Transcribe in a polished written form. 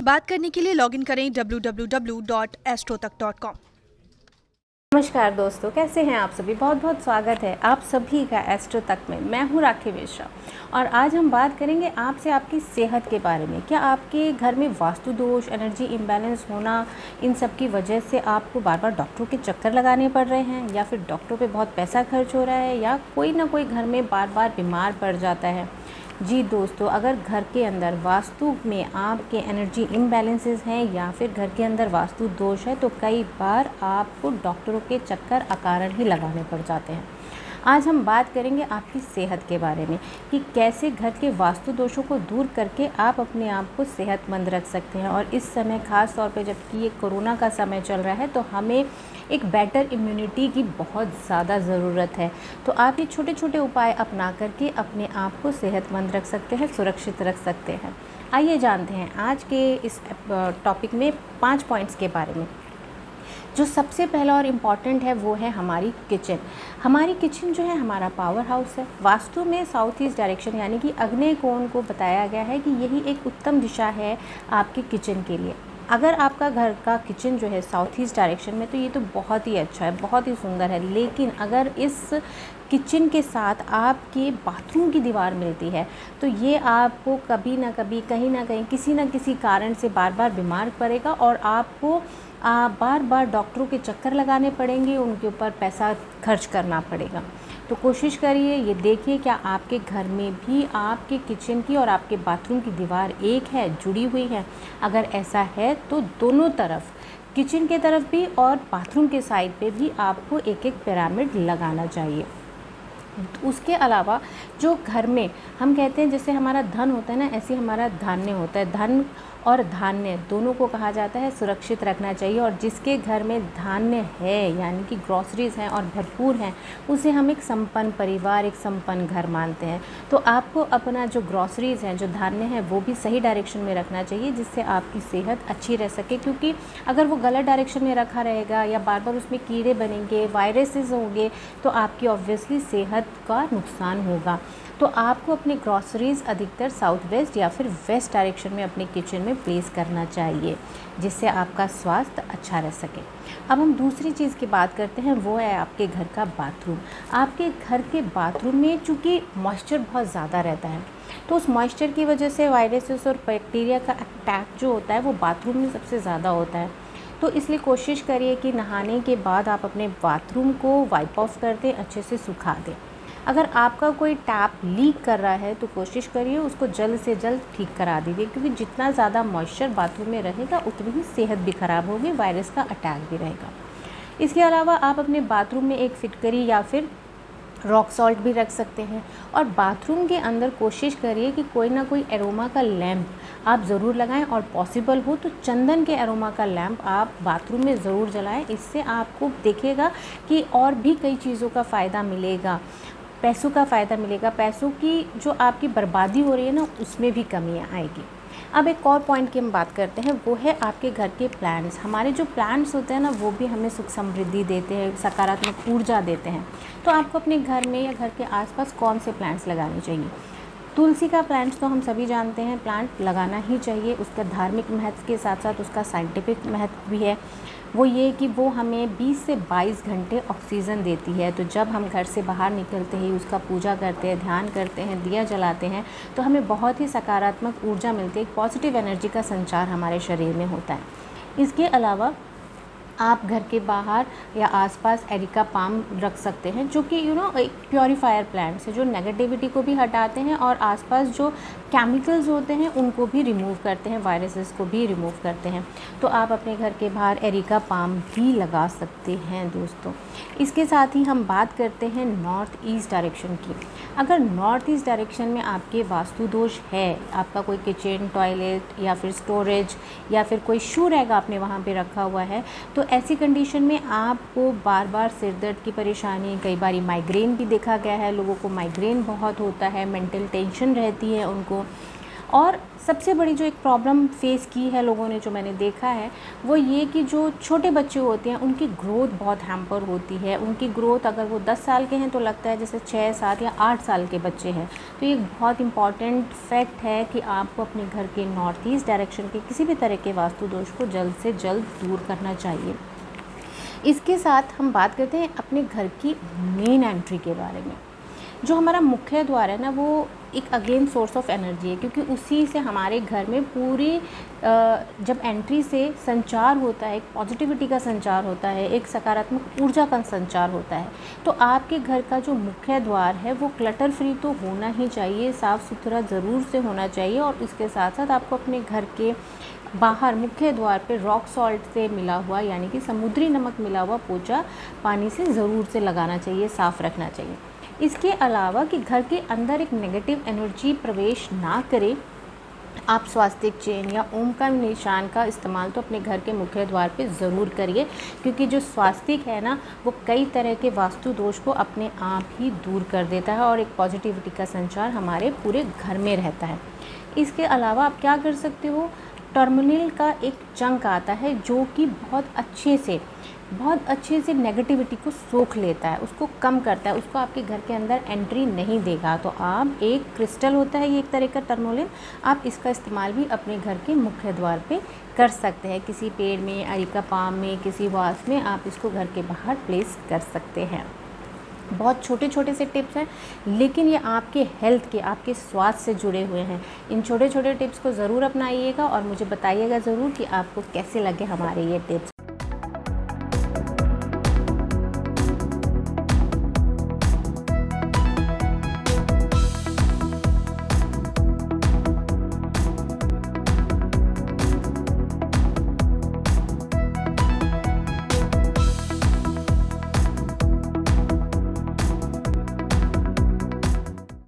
बात करने के लिए लॉगिन करें www.astrotak.com। नमस्कार दोस्तों, कैसे हैं आप सभी। बहुत बहुत स्वागत है आप सभी का एस्ट्रो तक में। मैं हूं राखी मिश्रा और आज हम बात करेंगे आपसे आपकी सेहत के बारे में। क्या आपके घर में वास्तु दोष, एनर्जी इम्बैलेंस होना, इन सब की वजह से आपको बार बार डॉक्टरों के चक्कर लगाने पड़ रहे हैं, या फिर डॉक्टरों पे बहुत पैसा खर्च हो रहा है, या कोई ना कोई घर में बार बार बीमार पड़ जाता है। जी दोस्तों, अगर घर के अंदर वास्तु में आपके एनर्जी इम्बैलेंसेस हैं या फिर घर के अंदर वास्तु दोष है, तो कई बार आपको डॉक्टरों के चक्कर अकारण ही लगाने पड़ जाते हैं। आज हम बात करेंगे आपकी सेहत के बारे में कि कैसे घर के वास्तु दोषों को दूर करके आप अपने आप को सेहतमंद रख सकते हैं। और इस समय ख़ास तौर पे जबकि ये कोरोना का समय चल रहा है, तो हमें एक बेटर इम्यूनिटी की बहुत ज़्यादा ज़रूरत है। तो आप ये छोटे छोटे उपाय अपना करके अपने आप को सेहतमंद रख सकते हैं, सुरक्षित रख सकते हैं। आइए जानते हैं आज के इस टॉपिक में 5 पॉइंट्स के बारे में। जो सबसे पहला और इम्पॉर्टेंट है वो है हमारी किचन। हमारी किचन जो है हमारा पावर हाउस है। वास्तु में साउथ ईस्ट डायरेक्शन यानी कि आग्नेय कोण को बताया गया है कि यही एक उत्तम दिशा है आपके किचन के लिए। अगर आपका घर का किचन जो है साउथ ईस्ट डायरेक्शन में, तो ये तो बहुत ही अच्छा है, बहुत ही सुंदर है। लेकिन अगर इस किचन के साथ आपके बाथरूम की दीवार मिलती है, तो ये आपको कभी ना कभी, कहीं ना कहीं, किसी न किसी कारण से बार बार बीमार पड़ेगा और आपको बार बार डॉक्टरों के चक्कर लगाने पड़ेंगे, उनके ऊपर पैसा खर्च करना पड़ेगा। तो कोशिश करिए, ये देखिए क्या आपके घर में भी आपके किचन की और आपके बाथरूम की दीवार एक है, जुड़ी हुई है। अगर ऐसा है तो दोनों तरफ, किचन के तरफ भी और बाथरूम के साइड पे भी आपको एक एक पिरामिड लगाना चाहिए। उसके अलावा जो घर में हम कहते हैं जैसे हमारा धन होता है ना, ऐसे हमारा धान्य होता है। धन और धान्य दोनों को कहा जाता है सुरक्षित रखना चाहिए। और जिसके घर में धान्य है यानी कि ग्रॉसरीज हैं और भरपूर हैं, उसे हम एक संपन्न परिवार, एक संपन्न घर मानते हैं। तो आपको अपना जो ग्रॉसरीज हैं, जो धान्य है, वो भी सही डायरेक्शन में रखना चाहिए, जिससे आपकी सेहत अच्छी रह सके। क्योंकि अगर वो गलत डायरेक्शन में रखा रहेगा या बार बार उसमें कीड़े बनेंगे, वायरसेस होंगे, तो आपकी ऑब्वियसली सेहत का नुकसान होगा। तो आपको अपने ग्रॉसरीज़ अधिकतर साउथ वेस्ट या फिर वेस्ट डायरेक्शन में अपने किचन में प्लेस करना चाहिए, जिससे आपका स्वास्थ्य अच्छा रह सके। अब हम दूसरी चीज़ की बात करते हैं, वो है आपके घर का बाथरूम। आपके घर के बाथरूम में चूँकि मॉइस्चर बहुत ज़्यादा रहता है, तो उस मॉइस्चर की वजह से वायरसेस और बैक्टीरिया का अटैक जो होता है वो बाथरूम में सबसे ज़्यादा होता है। तो इसलिए कोशिश करिए कि नहाने के बाद आप अपने बाथरूम को वाइप ऑफ कर दें, अच्छे से सुखा दें। अगर आपका कोई टैप लीक कर रहा है तो कोशिश करिए उसको जल्द से जल्द ठीक करा दीजिए, क्योंकि जितना ज़्यादा मॉइस्चर बाथरूम में रहेगा उतनी ही सेहत भी ख़राब होगी, वायरस का अटैक भी रहेगा। इसके अलावा आप अपने बाथरूम में एक फिटकरी या फिर रॉक सॉल्ट भी रख सकते हैं। और बाथरूम के अंदर कोशिश करिए कि कोई ना कोई एरोमा का लैंप आप ज़रूर लगाएं, और पॉसिबल हो तो चंदन के एरोमा का लैंप आप बाथरूम में ज़रूर जलाएं। इससे आपको देखिएगा कि और भी कई चीज़ों का फ़ायदा मिलेगा, पैसों का फ़ायदा मिलेगा। पैसों की जो आपकी बर्बादी हो रही है ना, उसमें भी कमियाँ आएगी। अब एक और पॉइंट की हम बात करते हैं, वो है आपके घर के प्लांट्स। हमारे जो प्लांट्स होते हैं ना, वो भी हमें सुख समृद्धि देते हैं, सकारात्मक ऊर्जा देते हैं। तो आपको अपने घर में या घर के आसपास कौन से प्लांट्स लगाने चाहिए? तुलसी का प्लांट्स तो हम सभी जानते हैं, प्लांट लगाना ही चाहिए। उसका धार्मिक महत्व के साथ साथ उसका साइंटिफिक महत्व भी है। वो ये कि वो हमें 20 से 22 घंटे ऑक्सीजन देती है। तो जब हम घर से बाहर निकलते ही उसका पूजा करते हैं, ध्यान करते हैं, दिया जलाते हैं, तो हमें बहुत ही सकारात्मक ऊर्जा मिलती है, एक पॉजिटिव एनर्जी का संचार हमारे शरीर में होता है। इसके अलावा आप घर के बाहर या आसपास एरिका पाम रख सकते हैं, जो कि एक प्योरीफायर प्लांट्स है, जो नेगेटिविटी को भी हटाते हैं और आसपास जो केमिकल्स होते हैं उनको भी रिमूव करते हैं, वायरसेस को भी रिमूव करते हैं। तो आप अपने घर के बाहर एरिका पाम भी लगा सकते हैं दोस्तों। इसके साथ ही हम बात करते हैं नॉर्थ ईस्ट डायरेक्शन की। अगर नॉर्थ ईस्ट डायरेक्शन में आपके वास्तु दोष है, आपका कोई किचन, टॉयलेट या फिर स्टोरेज या फिर कोई शू रैक आपने वहाँ पे रखा हुआ है, तो ऐसी कंडीशन में आपको बार बार सिर दर्द की परेशानी, कई बार माइग्रेन भी देखा गया है, लोगों को माइग्रेन बहुत होता है, मेंटल टेंशन रहती है उनको, और सबसे बड़ी जो एक प्रॉब्लम फेस की है लोगों ने, जो मैंने देखा है, वो ये कि जो छोटे बच्चे होते हैं उनकी ग्रोथ बहुत हैम्पर होती है। उनकी ग्रोथ, अगर वो 10 साल के हैं तो लगता है जैसे 6, 7 या 8 साल के बच्चे हैं। तो ये बहुत इम्पॉर्टेंट फैक्ट है कि आपको अपने घर के नॉर्थ ईस्ट डायरेक्शन के किसी भी तरह के वास्तु दोष को जल्द से जल्द दूर करना चाहिए। इसके साथ हम बात करते हैं अपने घर की मेन एंट्री के बारे में। जो हमारा मुख्य द्वार है ना, वो एक अगेन सोर्स ऑफ एनर्जी है, क्योंकि उसी से हमारे घर में पूरी जब एंट्री से संचार होता है, एक पॉजिटिविटी का संचार होता है, एक सकारात्मक ऊर्जा का संचार होता है। तो आपके घर का जो मुख्य द्वार है वो क्लटर फ्री तो होना ही चाहिए, साफ़ सुथरा ज़रूर से होना चाहिए। और इसके साथ साथ आपको अपने घर के बाहर मुख्य द्वार पे रॉक सॉल्ट से मिला हुआ, यानी कि समुद्री नमक मिला हुआ पोछा पानी से ज़रूर से लगाना चाहिए, साफ़ रखना चाहिए। इसके अलावा कि घर के अंदर एक नेगेटिव एनर्जी प्रवेश ना करे, आप स्वास्तिक चेन या ओम का निशान का इस्तेमाल तो अपने घर के मुख्य द्वार पे ज़रूर करिए, क्योंकि जो स्वास्तिक है ना, वो कई तरह के वास्तु दोष को अपने आप ही दूर कर देता है और एक पॉजिटिविटी का संचार हमारे पूरे घर में रहता है। इसके अलावा आप क्या कर सकते हो, टर्मिनल का एक चंक आता है जो कि बहुत अच्छे से नेगेटिविटी को सोख लेता है, उसको कम करता है, उसको आपके घर के अंदर एंट्री नहीं देगा। तो आप, एक क्रिस्टल होता है ये एक तरह का टर्मोलिन, आप इसका इस्तेमाल भी अपने घर के मुख्य द्वार पे कर सकते हैं। किसी पेड़ में, अरिका पाम में, किसी वास में आप इसको घर के बाहर प्लेस कर सकते हैं। बहुत छोटे छोटे से टिप्स हैं, लेकिन ये आपके हेल्थ के, आपके स्वास्थ्य से जुड़े हुए हैं। इन छोटे छोटे टिप्स को ज़रूर अपनाइएगा और मुझे बताइएगा ज़रूर कि आपको कैसे लगे हमारे ये टिप्स।